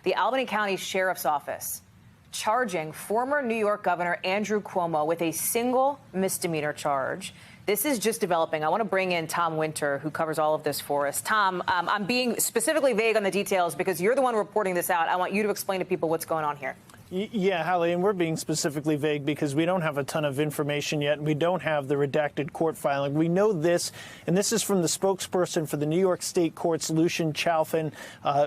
the Albany County Sheriff's Office charging former New York Governor Andrew Cuomo with a single misdemeanor charge. This is just developing. I want to bring in Tom Winter, who covers all of this for us. Tom, I'm being specifically vague on the details because you're the one reporting this out. I want you to explain to people what's going on here. Yeah, Hallie, and we're being specifically vague because we don't have a ton of information yet, and we don't have the redacted court filing. We know this, and this is from the spokesperson for the New York State Courts, Lucian Chalfin,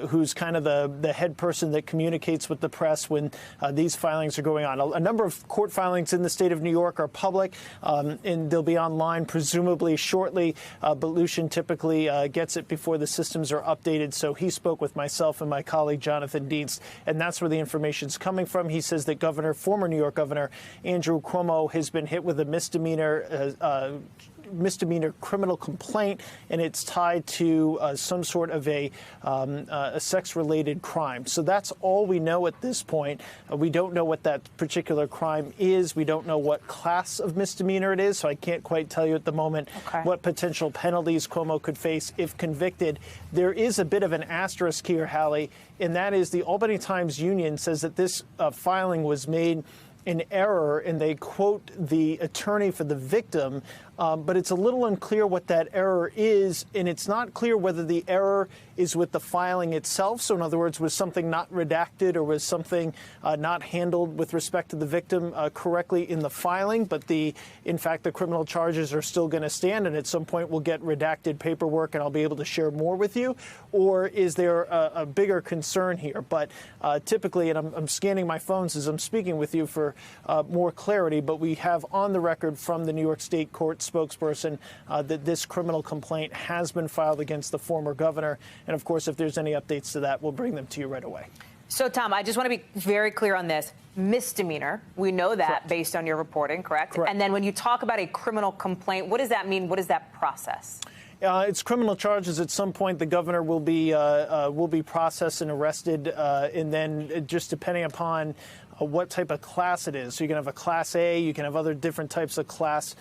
who's kind of the head person that communicates with the press when these filings are going on. A number of court filings in the state of New York are public, and they'll be online presumably shortly, but Lucian typically gets it before the systems are updated, so he spoke with myself and my colleague Jonathan Dietz, and that's where the information's coming from. He says that former New York Governor Andrew Cuomo has been hit with a misdemeanor criminal complaint, and it's tied to some sort of a sex-related crime. So that's all we know at this point. We don't know what that particular crime is. We don't know what class of misdemeanor it is, so I can't quite tell you at the moment what potential penalties Cuomo could face if convicted. There is a bit of an asterisk here, Hallie, and that is the Albany Times-Union says that this filing was made in error, and they quote the attorney for the victim, but it's a little unclear what that error is, and it's not clear whether the error is with the filing itself. So in other words, was something not redacted or was something not handled with respect to the victim correctly in the filing, but in fact, the criminal charges are still going to stand, and at some point we'll get redacted paperwork and I'll be able to share more with you? Or is there a bigger concern here? But typically, and I'm scanning my phones as I'm speaking with you for more clarity, but we have on the record from the New York State Court spokesperson that this criminal complaint has been filed against the former governor. And of course, if there's any updates to that, we'll bring them to you right away. So, Tom, I just want to be very clear on this. Misdemeanor, we know that based on your reporting, correct? And then when you talk about a criminal complaint, what does that mean? What is that process? It's criminal charges. At some point, the governor will be processed and arrested, and then just depending upon what type of class it is. So you can have a Class A, you can have other different types of class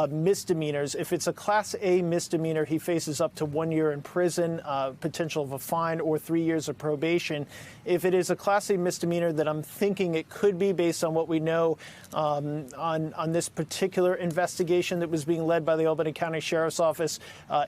misdemeanors. If it's a Class A misdemeanor, he faces up to 1 year in prison, potential of a fine, or 3 years of probation. If it is a Class A misdemeanor that I'm thinking it could be based on what we know on this particular investigation that was being led by the Albany County Sheriff's Office,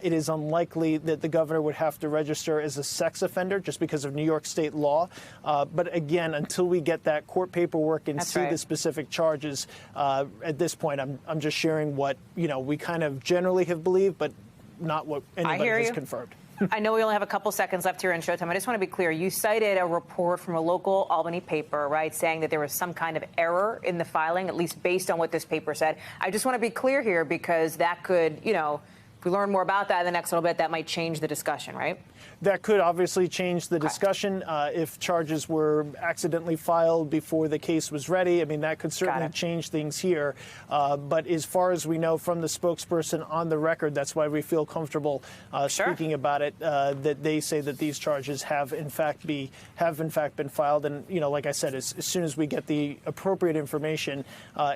it is unlikely that the governor would have to register as a sex offender just because of New York state law. But again, until we get that court paperwork and see the specific charges, at this point, I'm just sharing what we kind of generally have believed, but not what anybody has confirmed. I know we only have a couple seconds left here in Showtime. I just want to be clear. You cited a report from a local Albany paper, right, saying that there was some kind of error in the filing, at least based on what this paper said. I just want to be clear here because that could, if we learn more about that in the next little bit, that might change the discussion, right? That could obviously change the discussion if charges were accidentally filed before the case was ready. I mean, that could certainly change things here. But as far as we know from the spokesperson on the record, that's why we feel comfortable speaking about it, that they say that these charges have in fact been filed. And, like I said, as soon as we get the appropriate information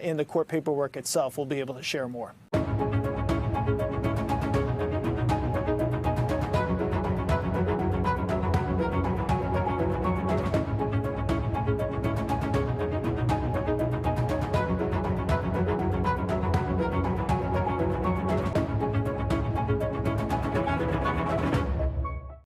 in the court paperwork itself, we'll be able to share more.